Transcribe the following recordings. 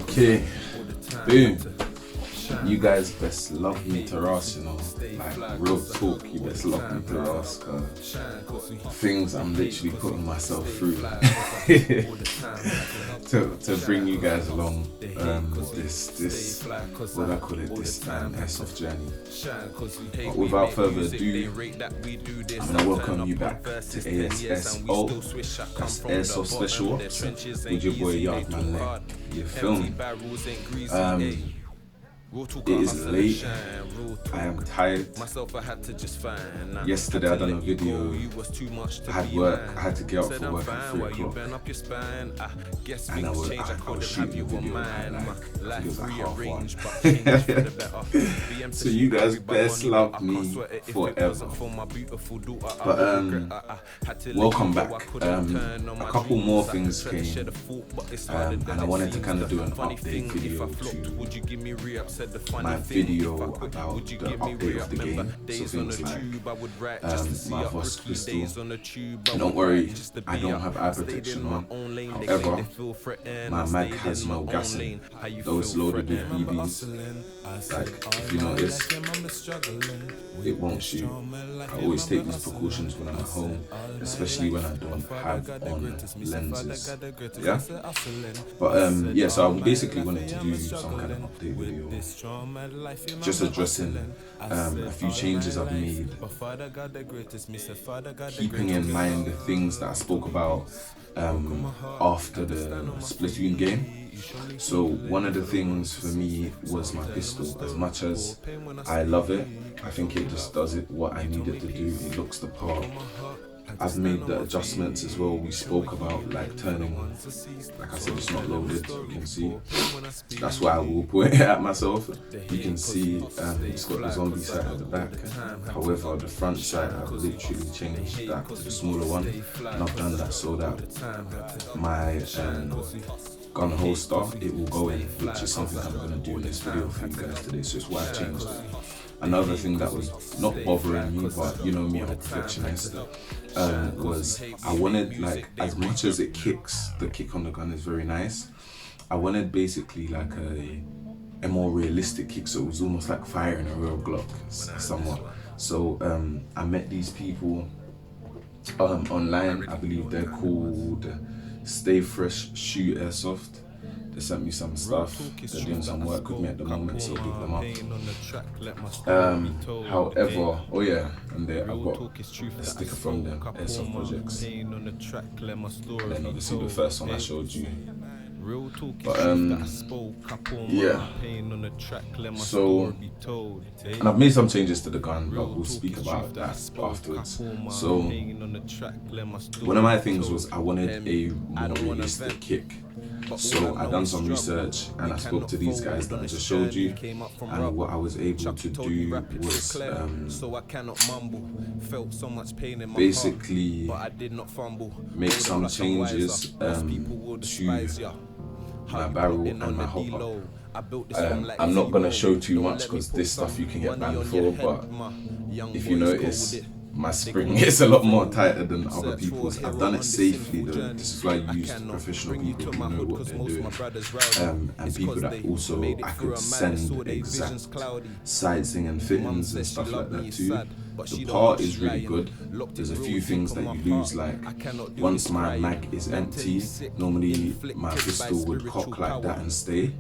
Okay, boom. You guys best love me to Ross, you know. Like, real talk, you best love me to Ross, cause things I'm literally putting myself through to bring you guys along this what I call it, this airsoft journey. But without further ado, I'm gonna welcome you back to ASSO. That's Airsoft Special Ops with your boy Yardman Leng. You feel me? It is late, I am tired. Yesterday I done a video, I had work, I had to get up for work at 3 o'clock. And I was shooting a video like, it was like half 1. So you guys best love me forever. But welcome back. A couple more things came, and I wanted to kind of do an update video to my video about the update of the game. So things like my Voss pistol. Don't worry, I don't have eye protection on. However, my mag has no gas in. Those loaded with BBs. Like, if you notice, it won't shoot. I always take these precautions when I'm at home, especially when I don't have on lenses. Yeah? But yeah, so I basically wanted to do some kind of update video, just addressing a few changes I've made, keeping in mind the things that I spoke about after the Splatoon game. So one of the things for me was my pistol. As much as I love it, I think it just does it what I need it to do. It looks the part. I've made the adjustments as well. We spoke about like turning, like I said, it's not loaded, you can see. That's why I will point it at myself. You can see it's got the zombie sight at the back. However, the front sight, I've literally changed that to the smaller one. And I've done that so that my gun holster, it will go in, which is something I'm going to do in this video for you guys today. So it's why I changed it. Another thing that was not bothering me, but you know me, I'm a perfectionist, was I wanted, like, as much as it kicks, the kick on the gun is very nice, I wanted basically like a more realistic kick, so it was almost like firing a real Glock, somewhat. So I met these people online. I believe they're called Stay Fresh Shoot Airsoft. They sent me some stuff. They're doing some work with me at the moment, so give them up. However, oh yeah, and there I got a sticker from them, Airsoft Projects. And then obviously the first one I showed you. But yeah, so, and I've made some changes to the gun, but we'll speak about that afterwards. So one of my things was I wanted a more realistic kick. So I done some research and I spoke to these guys that I just showed you, and what I was able to do was basically make some changes to my barrel and my hopper. I'm not going to show too much because this stuff you can get banned for, but if you notice, my spring is a lot more tighter than other people's. I've done it safely though. This is why I use professional people who know what they're doing, and people that also I could send exact sizing and fittings and stuff like that too. The part is really good. There's a few things that you lose, like once my mag is empty, normally my pistol would cock like that and stay.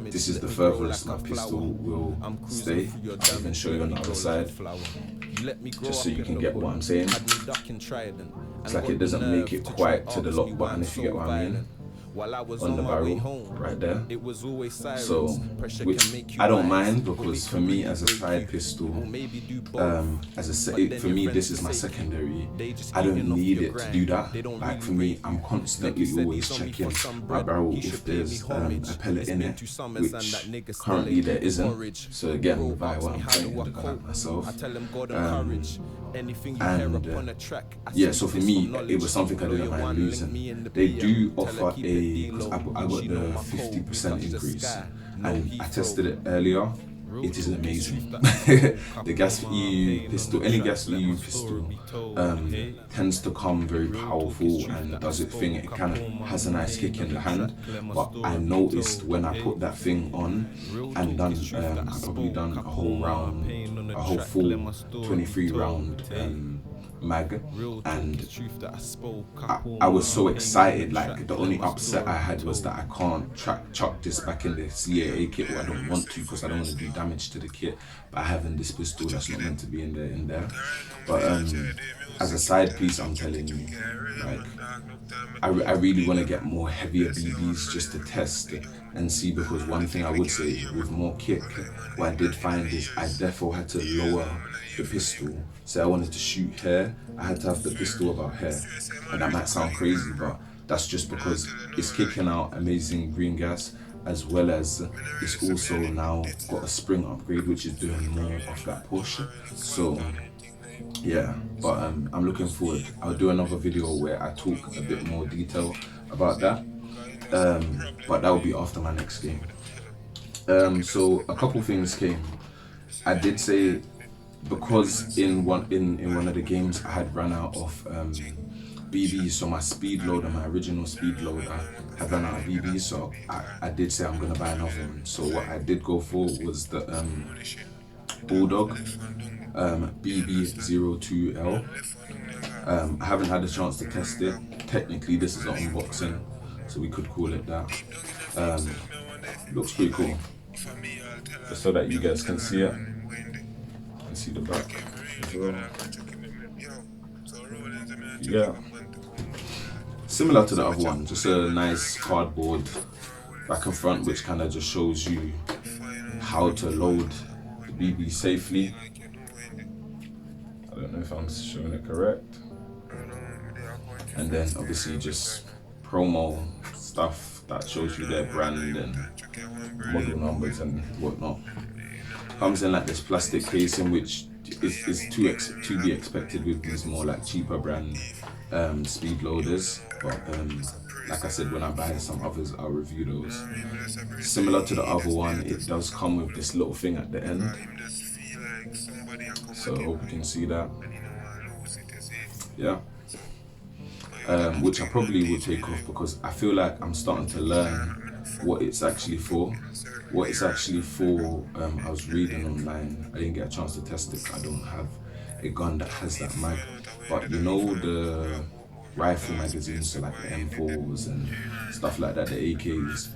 This is the furthest my pistol will stay. I'll even show you on the other side, just so you can get what I'm saying. It's like it doesn't make it quite to the lock button, if you get what I mean, on the barrel right there. So which I don't mind, because for me as a side pistol, for me this is my secondary. I don't need it to do that. Like for me, I'm constantly always checking my barrel if there's a pellet in it, which currently there isn't. So again, by what I'm pointing the gun at myself. Yeah, so for me, it was something I didn't mind losing. They do offer because I got the 50% increase, and I tested it earlier, it is amazing. The gas EU pistol, any gas EU pistol, tends to come very powerful and does its thing. It kind of has a nice kick in the hand, but I noticed when I put that thing on and done, I probably done a whole round, a whole full 23 round mag, and I was so excited. Like, the only upset I had was that I can't chuck this back in the CAA kit, or I don't want to, because I don't want to do damage to the kit by having this pistol that's not meant to be in there. But as a side piece, I'm telling you, like, I really want to get more heavier BBs just to test and see, because one thing I would say with more kick, what I did find is I therefore had to lower the pistol. Say I wanted to shoot here, I had to have the pistol about here. And that might sound crazy, but that's just because it's kicking out amazing green gas, as well as it's also now got a spring upgrade, which is doing more of that push. So yeah, but I'm looking forward. I'll do another video where I talk a bit more detail about that, but that will be after my next game. So a couple things came. I did say, because in one of the games I had run out of BBs, so my Speedloader, my original Speedloader, had run out of BBs, so I did say I'm gonna buy another one. So what I did go for was the Bulldog BB02L. I haven't had a chance to test it. Technically this is an unboxing, so we could call it that. Looks pretty cool, just so that you guys can see it. See the back as well. Yeah, similar to the other one, just a nice cardboard back and front, which kind of just shows you how to load the BB safely. I don't know if I'm showing it correct. And then obviously just promo stuff that shows you their brand and model numbers and whatnot. Comes in like this plastic casing, which is to be expected with these more like cheaper brand Speedloaders. But like I said, when I buy some others, I'll review those. Similar to the other one, it does come with this little thing at the end. So I hope you can see that. Yeah. Which I probably will take off, because I feel like I'm starting to learn what it's actually for. I was reading online. I didn't get a chance to test it. I don't have a gun that has that mag. But you know the rifle magazines, so like the M4s and stuff like that, the AKs,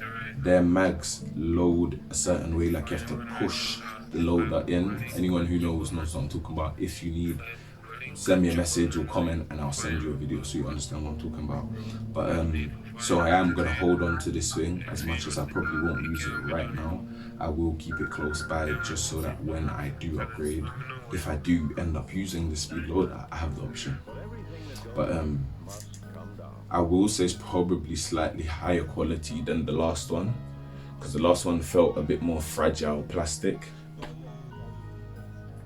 their mags load a certain way, like you have to push the loader in. Anyone who knows what I'm talking about. If you need, send me a message or comment and I'll send you a video so you understand what I'm talking about. But so I am gonna hold on to this thing, as much as I probably won't use it right now. I will keep it close by, just so that when I do upgrade, if I do end up using the Speedloader, I have the option. But I will say it's probably slightly higher quality than the last one, because the last one felt a bit more fragile plastic,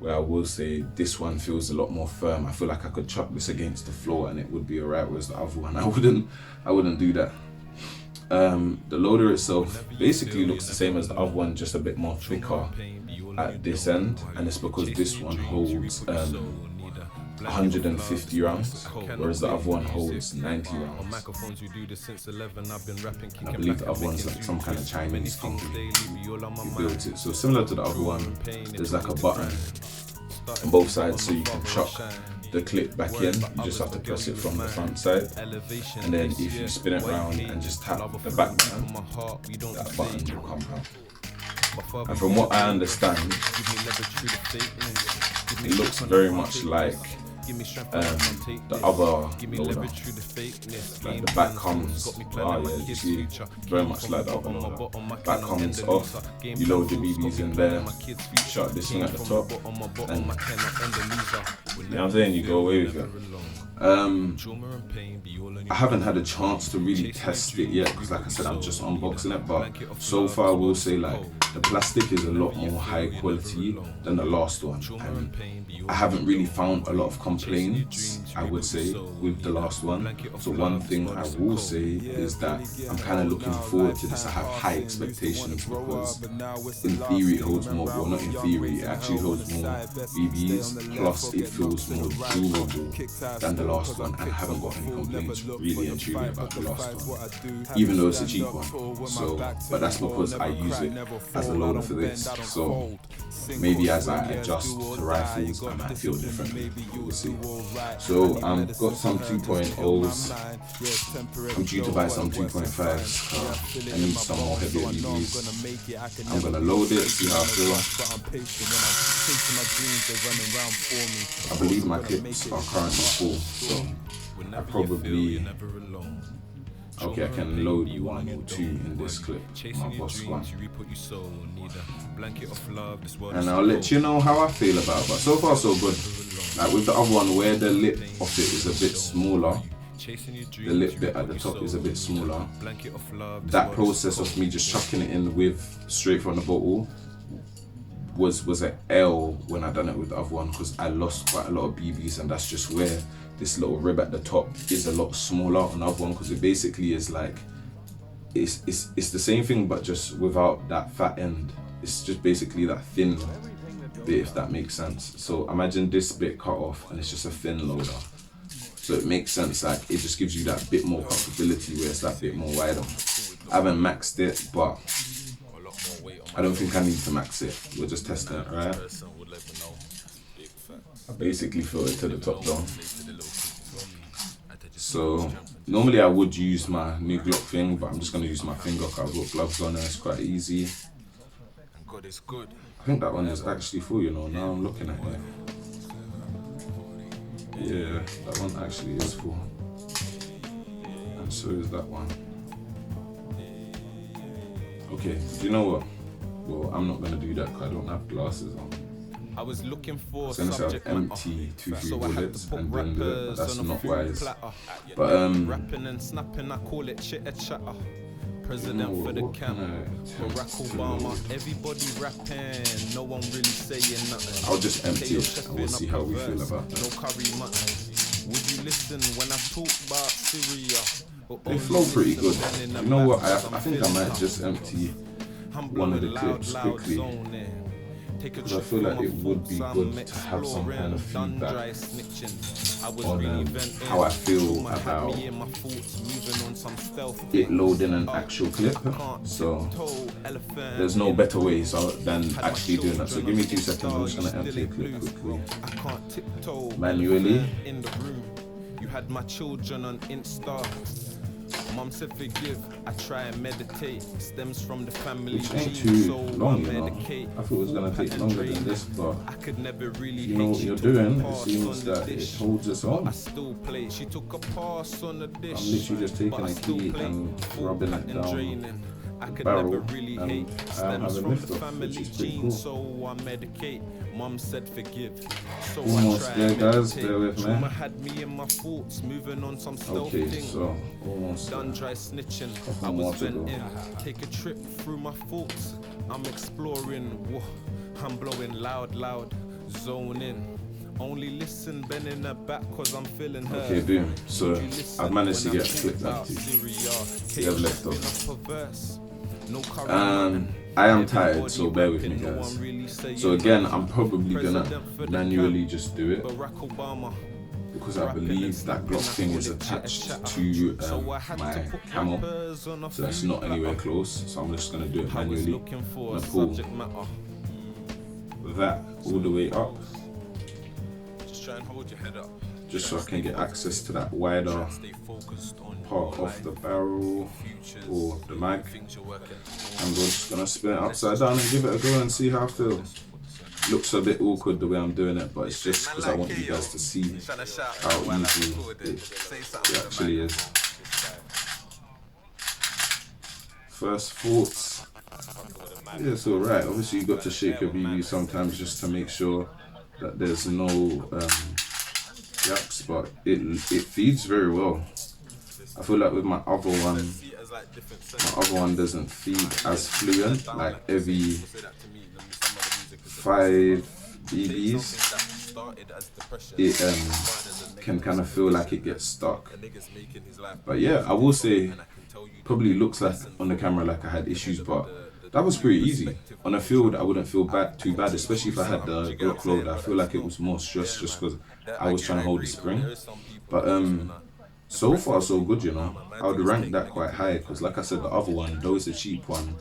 where I will say this one feels a lot more firm. I feel like I could chuck this against the floor and it would be alright, whereas the other one I wouldn't do that. The loader itself basically looks the same as the other one, just a bit more thicker at this end, and it's because this one holds 150 rounds, whereas the other one holds 90 rounds. And I believe the other one's like some kind of Chinese company who built it. So similar to the other one, there's like a button on both sides, so you can chuck the clip back in. You just have to press it from the front side, and then if you spin it around and just tap the back button, that button will come out. And from what I understand, it looks very much like the other loader. Like the back comes, you see, very much like the other loader. Back comes off, you load the BBs in there, shut this thing at the top, and you know what I'm saying, you go away with it. I haven't had a chance to really test it yet, because like I said, I'm just unboxing it, but so far I will say, like, the plastic is a lot more high quality than the last one, and I haven't really found a lot of complaints, I would say, with the last one. So one thing I will say is that I'm kind of looking forward to this. I have high expectations because in theory it holds more, well not in theory, it actually holds more BBs, plus it feels more durable than the last one, and I haven't got any complaints really and truly about the last one, even though it's a cheap one. So, but that's because I use it as a loader for this. So maybe as I adjust to rifles, I might feel differently. We'll see. So I've got some 2.0s. I'm due to buy some 2.5s. I need some more heavier BBs. I'm gonna load it, see how I feel. I believe my clips are currently full, so I probably. Okay, I can load 1 or 2 in this clip, my boss one. And I'll let you know how I feel about it. But so far so good. Like with the other one where the lip of it is a bit smaller, the lip bit at the top is a bit smaller, that process of me just chucking it in with straight from the bottle was an L when I done it with the other one, because I lost quite a lot of BBs, and that's just where this little rib at the top is a lot smaller on the other one, because it basically is like it's the same thing but just without that fat end. It's just basically that thin bit, if that makes sense. So imagine this bit cut off and it's just a thin loader, so it makes sense, like it just gives you that bit more comfortability where it's that bit more wider. I haven't maxed it, but I don't think I need to max it. We're just testing it, right? I basically fill it to the top down. So normally I would use my new Glock thing, but I'm just gonna use my finger. I've got gloves on there, it's quite easy. I think that one is actually full, you know, now I'm looking at it. Yeah, that one actually is full. And so is that one. Okay, do you know what? Well, I'm not gonna do that because I don't have glasses on. I was looking for subject empty 2-3 bullets and then do it, but that's not wise. But rapping and snapping, I call it chitter chatter. President for the camp, Barack Obama, everybody rapping, no one really saying nothing. I'll just empty it and we'll see how we feel about that. No curry mutton. Would you listen when I talk about Syria? They flow pretty good. You know what? I think I might just empty one of the clips quickly, because I feel like it would be good to have some kind of feedback on how I feel about it loading an actual clip. So there's no better way than actually doing that. So give me 2 seconds, I'm just going to empty a clip quickly. Manually. You had my children on Insta. Mom said forgive, I try and meditate. Stems from the family. Which ain't too long, you know. I thought it was gonna take longer than this, but I could never really, you know what you're doing. It seems that it holds us on. I still play. She took a pass on the dish. I'm literally just taking a key and rubbing it down the barrel, and I have a lift off, which is pretty cool. So I medicate. Mom said forgive. So almost there, guys, bear with me. Had me in my thoughts, moving on some okay, so almost done dry snitching. I was bent in. Take a trip through my thoughts. I'm exploring. Whoa, I'm blowing loud, zoning. Only listen, bending her back cause I'm feeling her. Okay, boom. So I've managed to get a clip empty. We have left off. I am tired, so bear with me, guys. So again, I'm probably gonna manually just do it, because I believe that Glock thing is attached to my camo, so that's not anywhere close. So I'm just gonna do it manually. I'm gonna pull that all the way up, just try and hold your head up, just so I can get access to that wider part of the barrel or the mag. And we're just gonna spin it upside down and give it a go and see how I feel. Looks a bit awkward the way I'm doing it, but it's just because I want you guys to see how easy it actually is. First thoughts. Yeah, it's alright. Obviously you got to shake your BB sometimes just to make sure that there's no gaps, but it feeds very well. I feel like with my other one doesn't feed as fluent. Like every 5 BBs, it can kind of feel like it gets stuck. But yeah, I will say, probably looks like on the camera like I had issues, but that was pretty easy. On the field, I wouldn't feel too bad, especially if I had the Glock loader. I feel like it was more stress just because I was trying to hold the spring. But so far so good, you know. I would rank that quite high because, like I said, the other one, though it's a cheap one,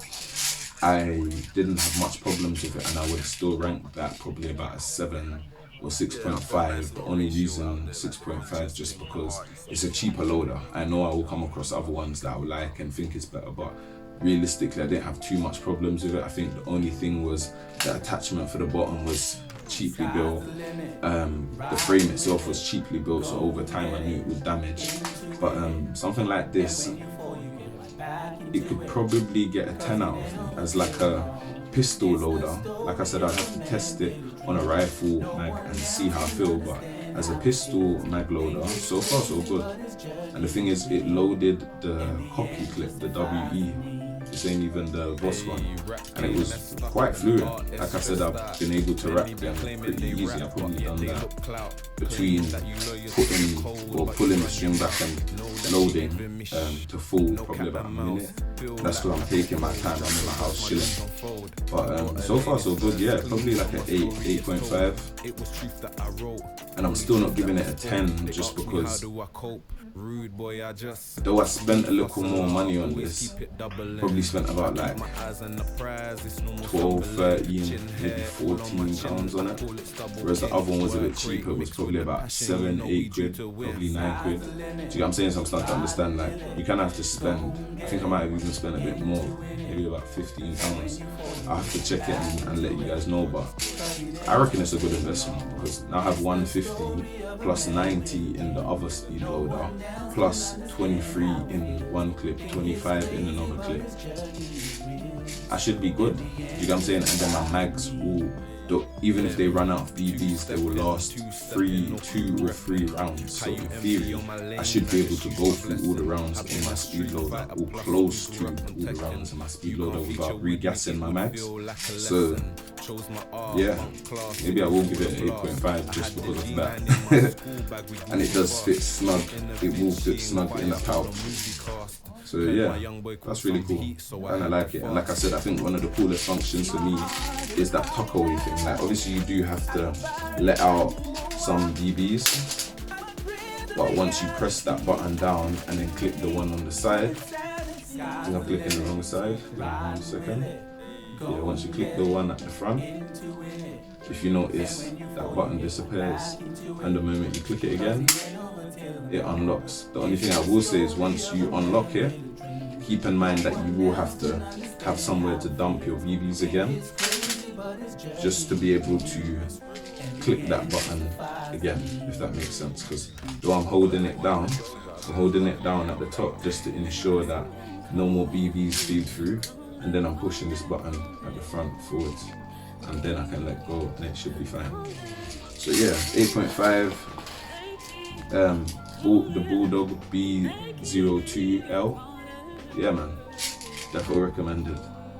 I didn't have much problems with it, and I would still rank that probably about a 7 or 6.5, but only using 6.5 just because it's a cheaper loader. I know I will come across other ones that I will like and think it's better, but realistically I didn't have too much problems with it. I think the only thing was the attachment for the bottom was cheaply built. The frame itself was cheaply built, so over time I knew it would damage. But something like this, it could probably get a 10 out of me as like a pistol loader. Like I said, I'd have to test it on a rifle mag and see how I feel, but as a pistol mag loader, so far so good. And the thing is, it loaded the hockey clip, the WE. This ain't even the boss one, and it was quite fluid. Like I said, I've been able to wrap them pretty easy. I've probably done that between pulling the string back and loading to full, probably about a minute. That's because I'm taking my time. I'm in my house chilling. But so far so good. Yeah, probably like an 8.5. And I'm still not giving it a 10 just because, though I spent a little more money on this, probably spent about like 12, 13, maybe 14 pounds on it, whereas the other one was a bit cheaper. It was probably about 7, 8 quid, probably 9 quid. Do you get what I'm saying? So I'm starting to understand, like, you kind of have to spend, I think I might have even spent a bit more, maybe about 15 pounds. I'll have to check it and let you guys know, but I reckon it's a good investment because now I have 150 plus 90 in the other Speedloader, plus 23 in one clip, 25 in another clip. I should be good, you get what I'm saying? And then my mags will, even if they run out of BBs, they will last 2 or 3 rounds. So in theory, I should be able to go through all the rounds in my Speedloader, or close to all the rounds in my Speedloader without regassing my mags. So yeah, maybe I will give it an 8.5 just because of that. And it does fit snug, it will fit snug in the pouch. So yeah, that's really cool. And I like it. And like I said, I think one of the coolest functions for me is that tuck away thing. Like obviously you do have to let out some BBs, but once you press that button down and then click the one on the side, I think I'm clicking the wrong side. Give me 1 second. Yeah, once you click the one at the front, if you notice, that button disappears, and the moment you click it again, it unlocks. The only thing I will say is once you unlock it, keep in mind that you will have to have somewhere to dump your BBs again, just to be able to click that button again, if that makes sense. Because though I'm holding it down at the top just to ensure that no more BBs feed through, and then I'm pushing this button at the front forwards, and then I can let go and it should be fine. So yeah, 8.5. The Bulldog B02L. Yeah man, definitely recommended.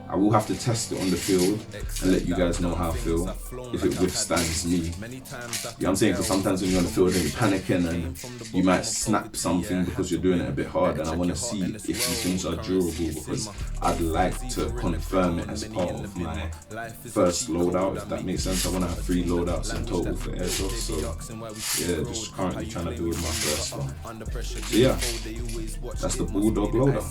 I will have to test it on the field and let you guys know how I feel, if it withstands me. You know what I'm saying? Because sometimes when you're on the field and you're panicking and you might snap something because you're doing it a bit hard, and I want to see if these things are durable because I'd like to confirm it as part of my first loadout, if that makes sense. I want to have 3 loadouts in total for Airsoft, so yeah, just currently trying to build my first one. So yeah, that's the Bulldog loader.